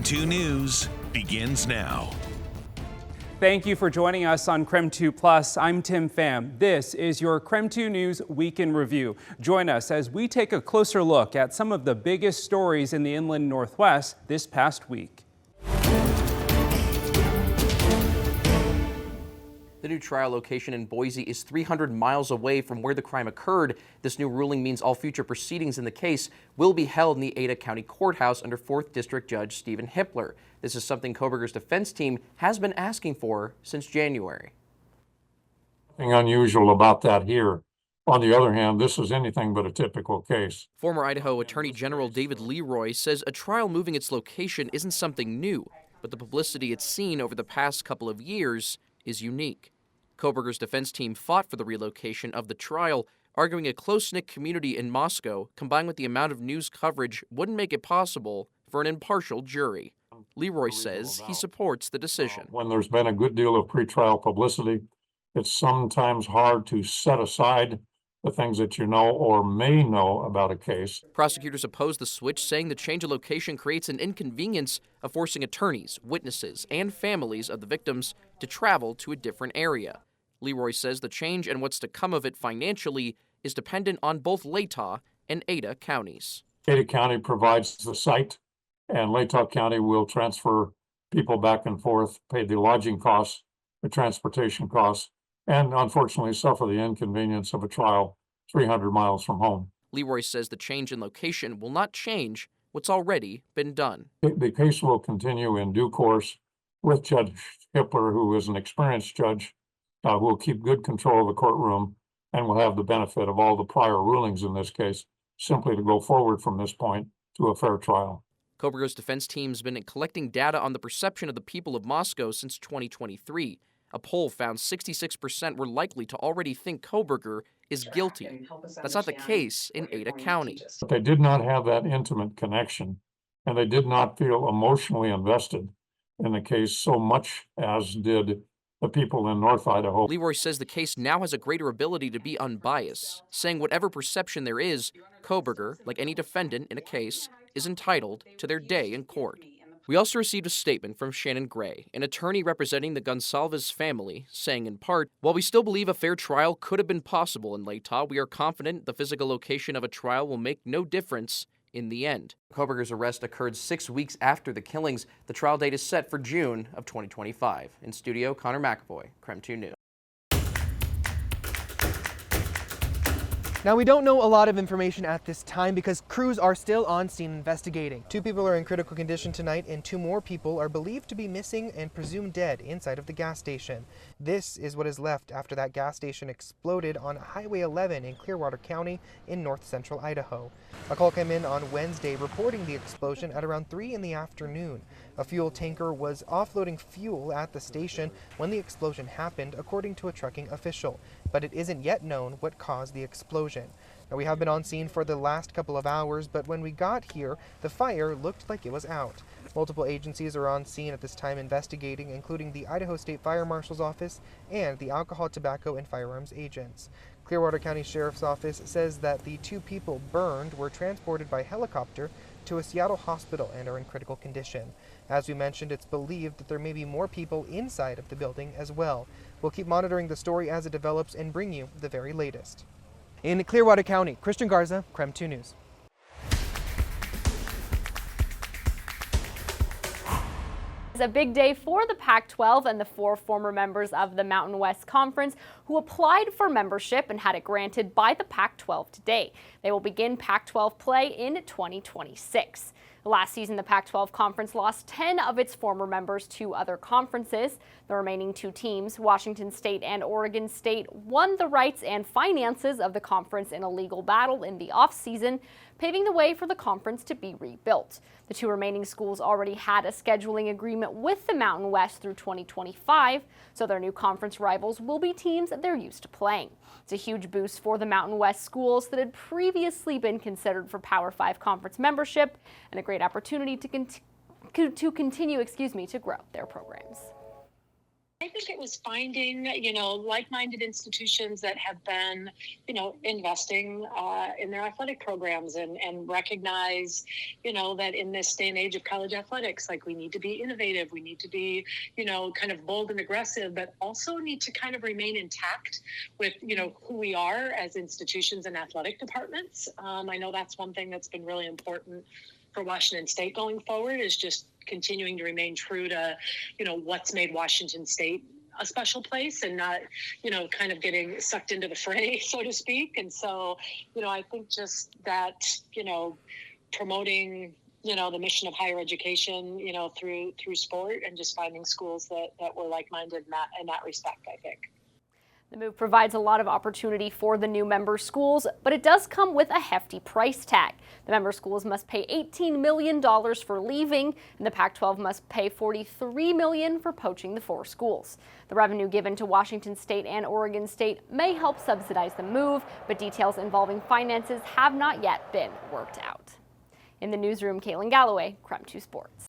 2 News begins now. Thank you for joining us on KREM 2 Plus. I'm Tim Pham. This is your KREM 2 News Week in Review. Join us as we take a closer look at some of the biggest stories in the Inland Northwest this past week. The new trial location in Boise is 300 miles away from where the crime occurred. This new ruling means all future proceedings in the case will be held in the Ada County Courthouse under 4th District Judge Stephen Hippler. This is something Kohberger's defense team has been asking for since January. Nothing unusual about that here. On the other hand, this is anything but a typical case. Former Idaho Attorney General David Leroy says a trial moving its location isn't something new, but the publicity it's seen over the past couple of years is unique. Kohberger's defense team fought for the relocation of the trial, arguing a close-knit community in Moscow, combined with the amount of news coverage, wouldn't make it possible for an impartial jury. Leroy says he supports the decision. When there's been a good deal of pretrial publicity, it's sometimes hard to set aside the things that you know or may know about a case. Prosecutors oppose the switch, saying the change of location creates an inconvenience of forcing attorneys, witnesses, and families of the victims to travel to a different area. Leroy says the change and what's to come of it financially is dependent on both Latah and Ada counties. Ada County provides the site, and Latah County will transfer people back and forth, pay the lodging costs, the transportation costs, and unfortunately suffer the inconvenience of a trial 300 miles from home. Leroy says the change in location will not change what's already been done. The case will continue in due course with Judge Hippler, who is an experienced judge, who will keep good control of the courtroom and will have the benefit of all the prior rulings in this case, simply to go forward from this point to a fair trial. Kohberger's defense team's been collecting data on the perception of the people of Moscow since 2023. A poll found 66% were likely to already think Kohberger is guilty. That's not the case in Ada County. But they did not have that intimate connection, and they did not feel emotionally invested in the case so much as did the people in North Idaho. Leroy says the case now has a greater ability to be unbiased, saying whatever perception there is, Kohberger, like any defendant in a case, is entitled to their day in court. We also received a statement from Shannon Gray, an attorney representing the Gonsalves family, saying in part, "While we still believe a fair trial could have been possible in Latah, we are confident the physical location of a trial will make no difference in the end." Kohberger's arrest occurred 6 weeks after the killings. The trial date is set for June of 2025. In studio, Connor McAvoy, KREM 2 News. Now, we don't know a lot of information at this time because crews are still on scene investigating. 2 people are in critical condition tonight and 2 more people are believed to be missing and presumed dead inside of the gas station. This is what is left after that gas station exploded on Highway 11 in Clearwater County in north central Idaho. A call came in on Wednesday reporting the explosion at around 3 in the afternoon. A fuel tanker was offloading fuel at the station when the explosion happened, according to a trucking official, but it isn't yet known what caused the explosion. Now, we have been on scene for the last couple of hours, but when we got here, the fire looked like it was out. Multiple agencies are on scene at this time investigating, including the Idaho State Fire Marshal's Office and the Alcohol, Tobacco, and Firearms agents. Clearwater County Sheriff's Office says that the 2 people burned were transported by helicopter to a Seattle hospital and are in critical condition. As we mentioned, it's believed that there may be more people inside of the building as well. We'll keep monitoring the story as it develops and bring you the very latest. In Clearwater County, Christian Garza, KREM 2 News. It's a big day for the Pac-12 and the 4 former members of the Mountain West Conference who applied for membership and had it granted by the Pac-12 today. They will begin Pac-12 play in 2026. Last season, the Pac-12 Conference lost 10 of its former members to other conferences. The remaining 2 teams, Washington State and Oregon State, won the rights and finances of the conference in a legal battle in the offseason, paving the way for the conference to be rebuilt. The 2 remaining schools already had a scheduling agreement with the Mountain West through 2025, so their new conference rivals will be teams they're used to playing. It's a huge boost for the Mountain West schools that had previously been considered for Power 5 conference membership, and a great opportunity to continue to grow their programs. I think it was finding, like-minded institutions that have been, investing in their athletic programs and recognize, that in this day and age of college athletics, like we need to be innovative, we need to be, kind of bold and aggressive, but also need to kind of remain intact with, who we are as institutions and athletic departments. I know that's one thing that's been really important for Washington State going forward, is just continuing to remain true to, what's made Washington State a special place and not, kind of getting sucked into the fray, so to speak. And so, I think just that, promoting, the mission of higher education, through sport, and just finding schools that were like-minded in that respect, I think. The move provides a lot of opportunity for the new member schools, but it does come with a hefty price tag. The member schools must pay $18 million for leaving, and the Pac-12 must pay $43 million for poaching the 4 schools. The revenue given to Washington State and Oregon State may help subsidize the move, but details involving finances have not yet been worked out. In the newsroom, Caitlin Galloway, KREM 2 Sports.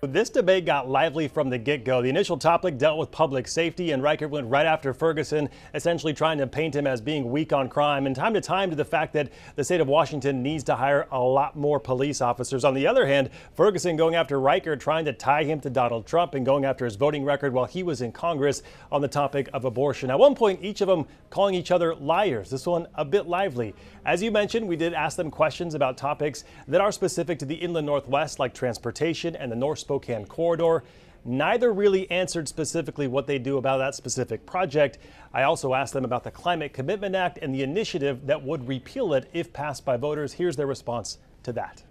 This debate got lively from the get-go. The initial topic dealt with public safety, and Reichert went right after Ferguson, essentially trying to paint him as being weak on crime, and time to time to the fact that the state of Washington needs to hire a lot more police officers. On the other hand, Ferguson going after Reichert, trying to tie him to Donald Trump and going after his voting record while he was in Congress on the topic of abortion. At one point, each of them calling each other liars. This one a bit lively. As you mentioned, we did ask them questions about topics that are specific to the inland Northwest, like transportation and the North Spokane corridor. Neither really answered specifically what they do about that specific project. I also asked them about the Climate Commitment Act and the initiative that would repeal it if passed by voters. Here's their response to that.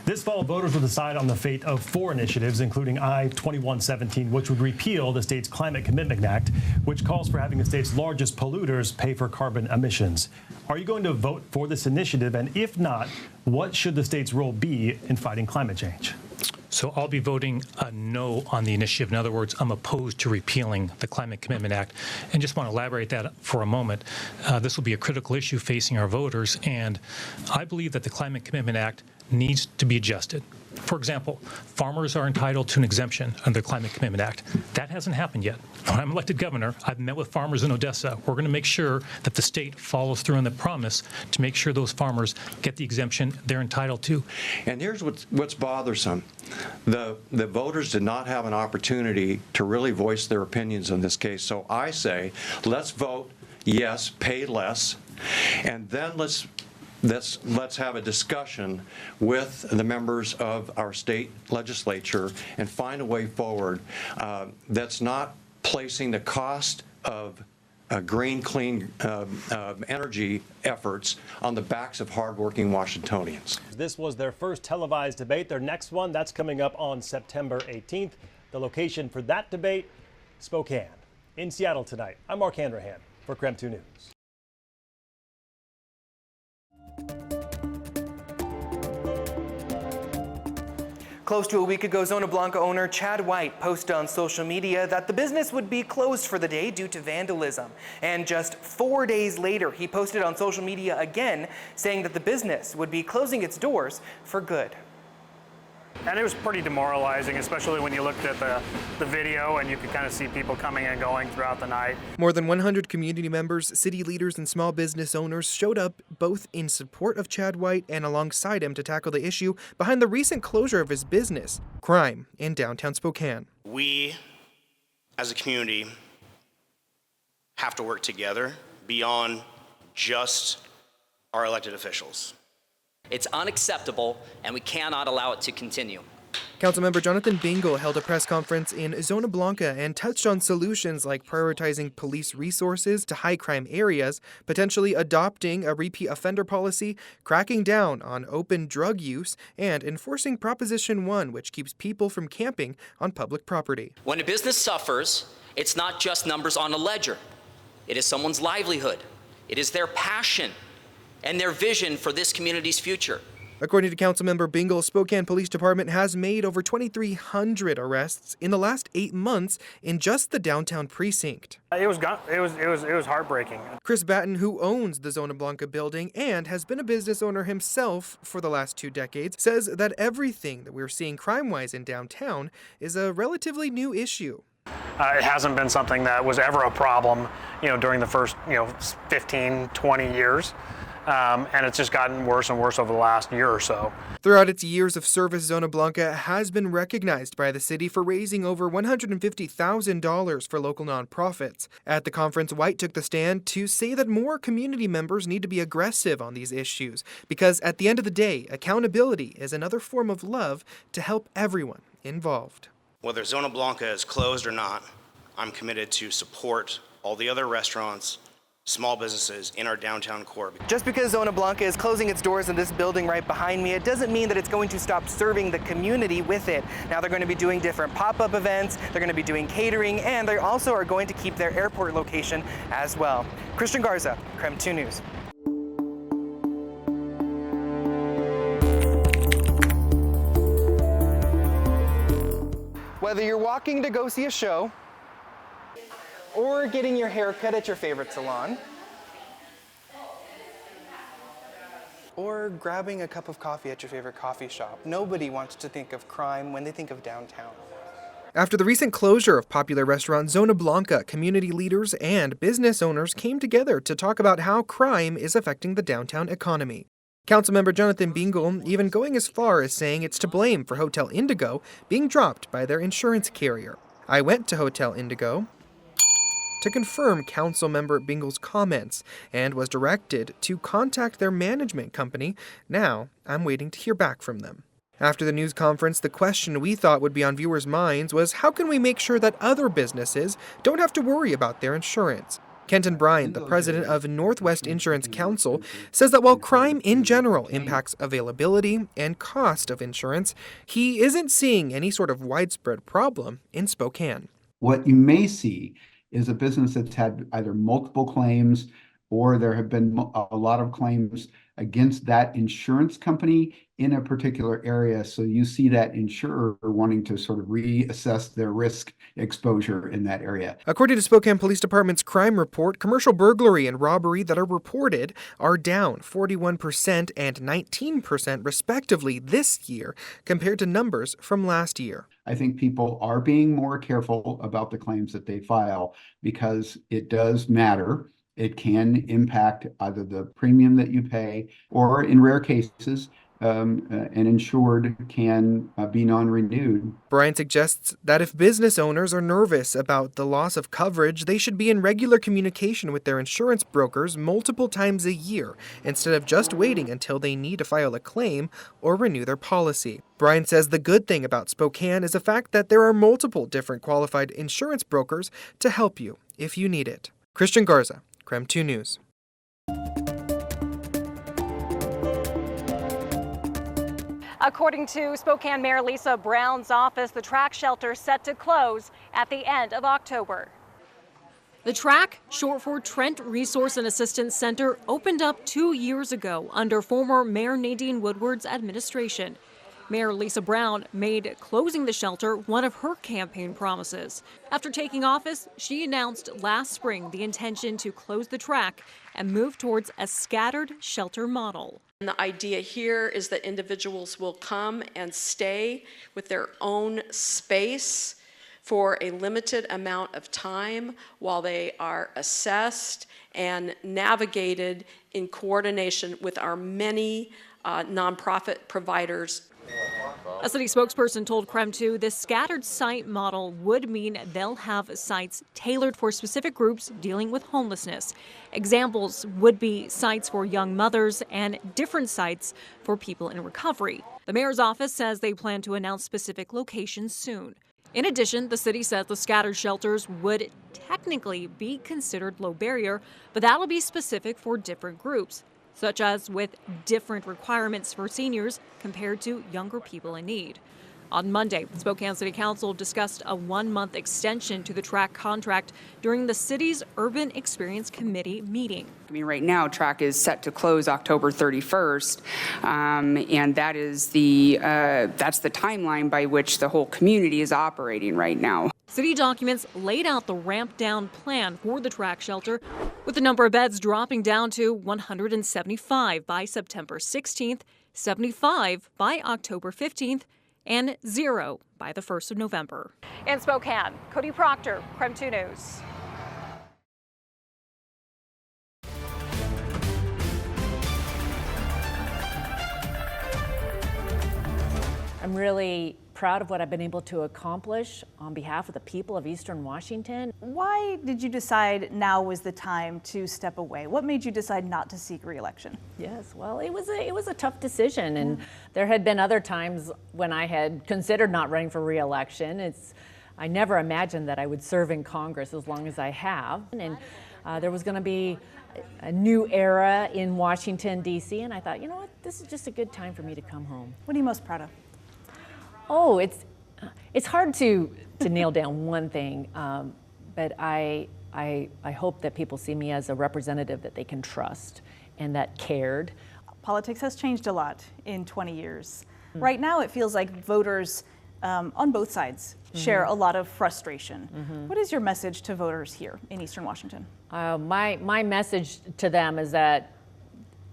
This fall, voters will decide on the fate of 4 initiatives, including I-2117, which would repeal the state's Climate Commitment Act, which calls for having the state's largest polluters pay for carbon emissions. Are you going to vote for this initiative? And if not, what should the state's role be in fighting climate change? So I'll be voting no on the initiative. In other words, I'm opposed to repealing the Climate Commitment Act. And just want to elaborate that for a moment. This will be a critical issue facing our voters, and I believe that the Climate Commitment Act needs to be adjusted. For example, farmers are entitled to an exemption under the Climate Commitment Act. That hasn't happened yet. When I'm elected governor, I've met with farmers in Odessa. We're going to make sure that the state follows through on the promise to make sure those farmers get the exemption they're entitled to. And here's what's bothersome. The voters did not have an opportunity to really voice their opinions in this case. So I say, let's vote yes, pay less, and then let's have a discussion with the members of our state legislature and find a way forward that's not placing the cost of green, clean energy efforts on the backs of hardworking Washingtonians. This was their first televised debate. Their next one, that's coming up on September 18th. The location for that debate, Spokane. In Seattle tonight, I'm Mark Hanrahan for KREM 2 News. Close to a week ago, Zona Blanca owner Chad White posted on social media that the business would be closed for the day due to vandalism. And just 4 days later, he posted on social media again saying that the business would be closing its doors for good. And it was pretty demoralizing, especially when you looked at the video and you could kind of see people coming and going throughout the night. More than 100 community members, city leaders, and small business owners showed up both in support of Chad White and alongside him to tackle the issue behind the recent closure of his business, crime in downtown Spokane. We, as a community, have to work together beyond just our elected officials. It's unacceptable, and we cannot allow it to continue. Councilmember Jonathan Bingle held a press conference in Zona Blanca and touched on solutions like prioritizing police resources to high-crime areas, potentially adopting a repeat offender policy, cracking down on open drug use, and enforcing Proposition 1, which keeps people from camping on public property. When a business suffers, it's not just numbers on a ledger. It is someone's livelihood. It is their passion and their vision for this community's future. According to Councilmember Bingle, Spokane Police Department has made over 2,300 arrests in the last 8 months in just the downtown precinct. It was heartbreaking. Chris Batten, who owns the Zona Blanca building and has been a business owner himself for the last 2 decades, says that everything that we're seeing crime-wise in downtown is a relatively new issue. It hasn't been something that was ever a problem, during the first, 15, 20 years. And it's just gotten worse and worse over the last year or so. Throughout its years of service, Zona Blanca has been recognized by the city for raising over $150,000 for local nonprofits. At the conference, White took the stand to say that more community members need to be aggressive on these issues, because at the end of the day, accountability is another form of love to help everyone involved. Whether Zona Blanca is closed or not, I'm committed to support all the other restaurants, small businesses in our downtown core. Just because Zona Blanca is closing its doors in this building right behind me, it doesn't mean that it's going to stop serving the community with it. Now they're going to be doing different pop-up events, they're going to be doing catering, and they also are going to keep their airport location as well. Christian Garza, KREM 2 News. Whether you're walking to go see a show, or getting your hair cut at your favorite salon, or grabbing a cup of coffee at your favorite coffee shop, nobody wants to think of crime when they think of downtown. After the recent closure of popular restaurant Zona Blanca, community leaders and business owners came together to talk about how crime is affecting the downtown economy. Councilmember Jonathan Bingle even going as far as saying it's to blame for Hotel Indigo being dropped by their insurance carrier. I went to Hotel Indigo to confirm Councilmember Bingle's comments and was directed to contact their management company. Now, I'm waiting to hear back from them. After the news conference, the question we thought would be on viewers' minds was, how can we make sure that other businesses don't have to worry about their insurance? Kenton Bryant, the president of Northwest Insurance Council, says that while crime in general impacts availability and cost of insurance, he isn't seeing any sort of widespread problem in Spokane. What you may see is a business that's had either multiple claims or there have been a lot of claims against that insurance company in a particular area. So you see that insurer wanting to sort of reassess their risk exposure in that area. According to Spokane Police Department's crime report, commercial burglary and robbery that are reported are down 41% and 19% respectively this year compared to numbers from last year. I think people are being more careful about the claims that they file because it does matter. It can impact either the premium that you pay or, in rare cases, an insured can be non-renewed. Brian suggests that if business owners are nervous about the loss of coverage, they should be in regular communication with their insurance brokers multiple times a year instead of just waiting until they need to file a claim or renew their policy. Brian says the good thing about Spokane is the fact that there are multiple different qualified insurance brokers to help you if you need it. Christian Garza, KREM 2 News. According to Spokane Mayor Lisa Brown's office, the track shelter is set to close at the end of October. The track, short for Trent Resource and Assistance Center, opened up 2 years ago under former Mayor Nadine Woodward's administration. Mayor Lisa Brown made closing the shelter one of her campaign promises. After taking office, she announced last spring the intention to close the track and move towards a scattered shelter model. And the idea here is that individuals will come and stay with their own space for a limited amount of time while they are assessed and navigated in coordination with our many nonprofit providers. A city spokesperson told KREM 2 this scattered site model would mean they'll have sites tailored for specific groups dealing with homelessness. Examples would be sites for young mothers and different sites for people in recovery. The mayor's office says they plan to announce specific locations soon. In addition, the city says the scattered shelters would technically be considered low barrier, but that'll be specific for different groups, such as with different requirements for seniors compared to younger people in need. On Monday, Spokane City Council discussed a 1-month extension to the track contract during the city's Urban Experience Committee meeting. I mean, right now, track is set to close October 31st, and that is that's the timeline by which the whole community is operating right now. City documents laid out the ramp-down plan for the track shelter, with the number of beds dropping down to 175 by September 16th, 75 by October 15th, and 0 by the 1st of November. In Spokane, Cody Proctor, KREM 2 News. I'm really proud of what I've been able to accomplish on behalf of the people of Eastern Washington. Why did you decide now was the time to step away? What made you decide not to seek re-election? Yes, well, it was a tough decision, and there had been other times when I had considered not running for re-election. I never imagined that I would serve in Congress as long as I have, and there was going to be a new era in Washington, D.C., and I thought, you know what, this is just a good time for me to come home. What are you most proud of? Oh, it's hard to nail down one thing, but I hope that people see me as a representative that they can trust and that cared. Politics has changed a lot in 20 years. Right now, it feels like voters on both sides share a lot of frustration. What is your message to voters here in Eastern Washington? My message to them is that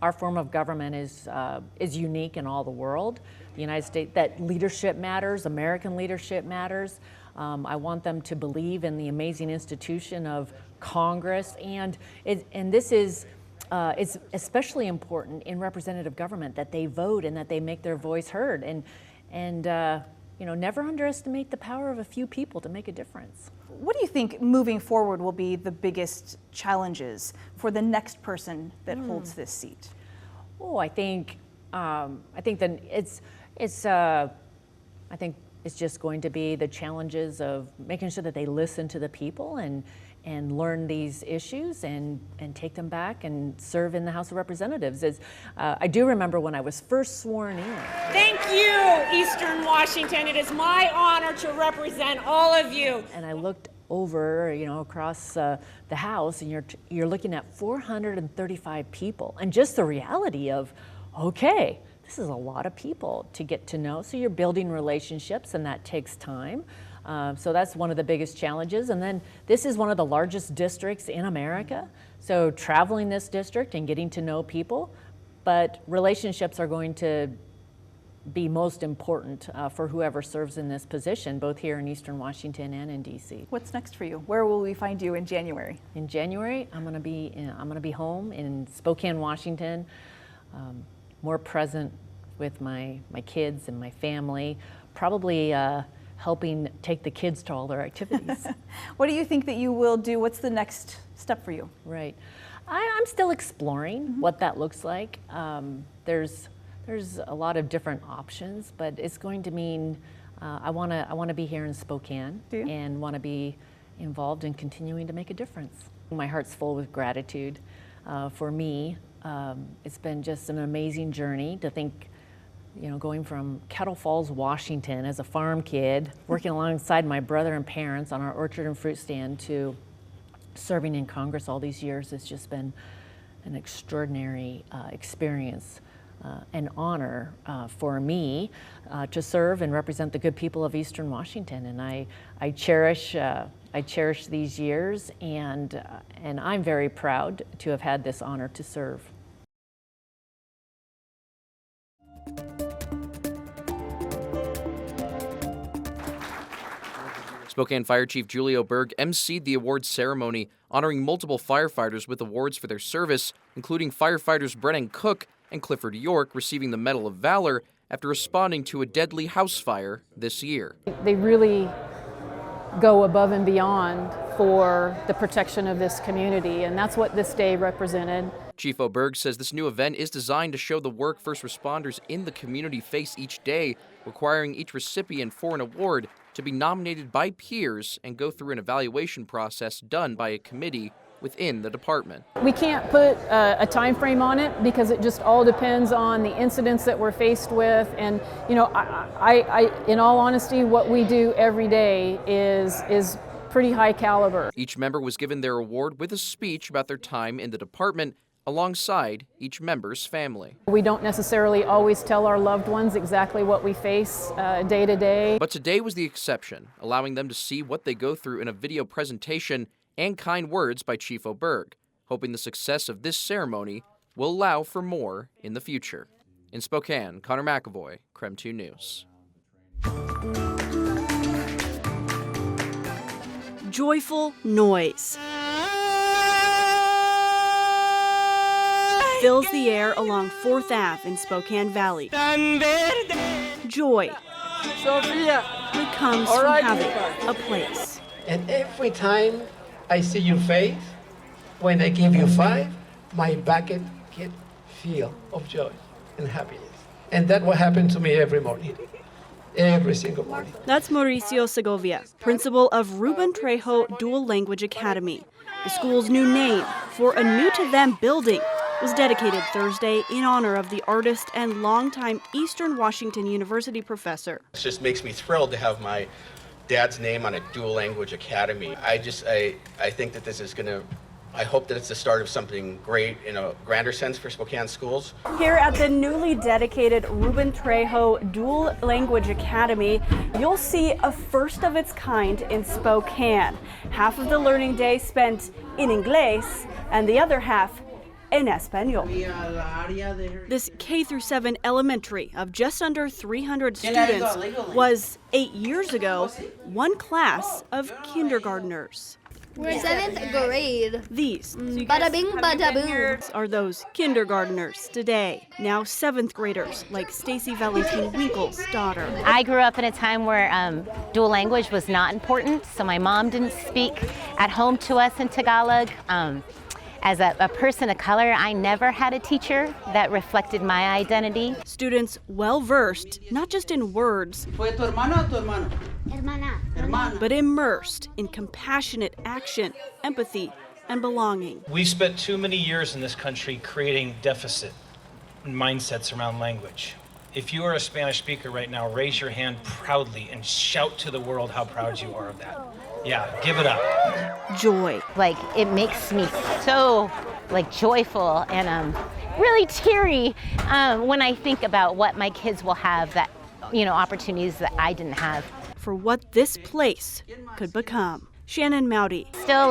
our form of government is unique in all the world. The United States, that leadership matters, American leadership matters. I want them to believe in the amazing institution of Congress, and this is it's especially important in representative government that they vote and that they make their voice heard, and you know, never underestimate the power of a few people to make a difference. What do you think moving forward will be the biggest challenges for the next person that holds this seat? Oh, I think that I think it's just going to be the challenges of making sure that they listen to the people and learn these issues and take them back and serve in the House of Representatives. I do remember when I was first sworn in. Thank you, Eastern Washington. It is my honor to represent all of you. And I looked over, you know, across the House, and you're looking at 435 people, and just the reality of, okay, this is a lot of people to get to know. So you're building relationships, and that takes time. So that's one of the biggest challenges. And then this is one of the largest districts in America. So traveling this district and getting to know people, but relationships are going to be most important for whoever serves in this position, both here in Eastern Washington and in DC. What's next for you? Where will we find you in January? In January, I'm going to be home in Spokane, Washington. More present with my kids and my family, probably helping take the kids to all their activities. What do you think that you will do? What's the next step for you? Right. I'm still exploring what that looks like. There's a lot of different options, but it's going to mean I want to be here in Spokane and want to be involved in continuing to make a difference. My heart's full with gratitude for me. It's been just an amazing journey to think, you know, going from Kettle Falls, Washington as a farm kid, working alongside my brother and parents on our orchard and fruit stand, to serving in Congress all these years. It's just been an extraordinary experience, an honor for me to serve and represent the good people of Eastern Washington. And I cherish these years, and I'm very proud to have had this honor to serve. Spokane Fire Chief Julio Berg emceed the awards ceremony, honoring multiple firefighters with awards for their service, including firefighters Brennan Cook and Clifford York receiving the Medal of Valor after responding to a deadly house fire this year. They really go above and beyond for the protection of this community, and that's what this day represented. Chief O'Berg says this new event is designed to show the work first responders in the community face each day, requiring each recipient for an award to be nominated by peers and go through an evaluation process done by a committee within the department. We can't put a time frame on it because it just all depends on the incidents that we're faced with. And you know, I in all honesty, what we do every day is pretty high caliber. Each member was given their award with a speech about their time in the department alongside each member's family. We don't necessarily always tell our loved ones exactly what we face day to day. But today was the exception, allowing them to see what they go through in a video presentation and kind words by Chief Kohberger, hoping the success of this ceremony will allow for more in the future. In Spokane, Connor McAvoy, KREM 2 News. Joyful noise fills the air along 4th Ave in Spokane Valley. Joy that comes from having a place. And every time I see your face, when I give you 5, my bucket get filled of joy and happiness. And that's what happened to me every morning. Every single morning. That's Mauricio Segovia, principal of Ruben Trejo Dual Language Academy. The school's new name for a new-to-them building was dedicated Thursday in honor of the artist and longtime Eastern Washington University professor. It just makes me thrilled to have my dad's name on a dual language academy. I think that this is I hope that it's the start of something great in a grander sense for Spokane schools. Here at the newly dedicated Ruben Trejo Dual Language Academy, you'll see a first of its kind in Spokane. Half of the learning day spent in Inglés and the other half in Espanol. This K-7 elementary of just under 300 students was 8 years ago one class of kindergartners. We're 7th grade. These Bada bing, bada boom. are those kindergartners today, now 7th graders like Stacy Valentine Winkle's daughter. I grew up in a time where dual language was not important, so my mom didn't speak at home to us in Tagalog. As a person of color, I never had a teacher that reflected my identity. Students well-versed, not just in words, but immersed in compassionate action, empathy, and belonging. We've spent too many years in this country creating deficit mindsets around language. If you are a Spanish speaker right now, raise your hand proudly and shout to the world how proud you are of that. Yeah, give it up. Joy. Like, it makes me so, joyful and really teary when I think about what my kids will have that, opportunities that I didn't have. For what this place could become. Shannon Mowdy. Still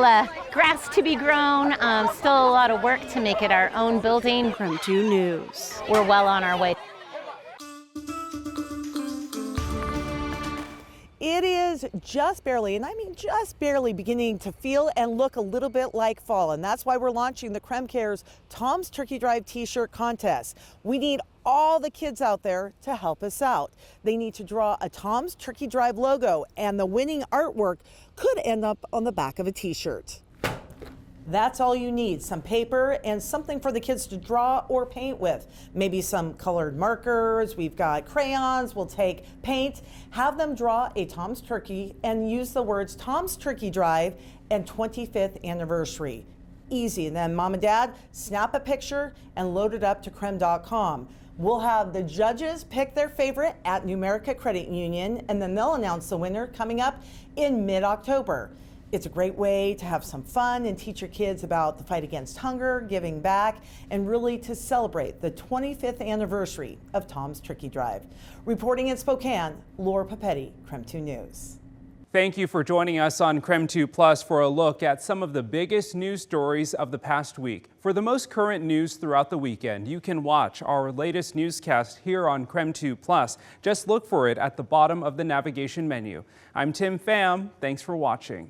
grass to be grown, still a lot of work to make it our own building. KREM 2 News. We're well on our way. It is just barely, and I mean just barely, beginning to feel and look a little bit like fall. And that's why we're launching the KREM Cares Tom's Turkey Drive t-shirt contest. We need all the kids out there to help us out. They need to draw a Tom's Turkey Drive logo, and the winning artwork could end up on the back of a t-shirt. That's all you need, some paper and something for the kids to draw or paint with. Maybe some colored markers, we've got crayons, we'll take paint. Have them draw a Tom's Turkey and use the words Tom's Turkey Drive and 25th anniversary. Easy, and then mom and dad, snap a picture and load it up to krem.com. We'll have the judges pick their favorite at Numerica Credit Union, and then they'll announce the winner coming up in mid-October. It's a great way to have some fun and teach your kids about the fight against hunger, giving back, and really to celebrate the 25th anniversary of Tom's Turkey Drive. Reporting in Spokane, Laura Papetti, KREM 2 News. Thank you for joining us on KREM 2 Plus for a look at some of the biggest news stories of the past week. For the most current news throughout the weekend, you can watch our latest newscast here on KREM 2 Plus. Just look for it at the bottom of the navigation menu. I'm Tim Pham. Thanks for watching.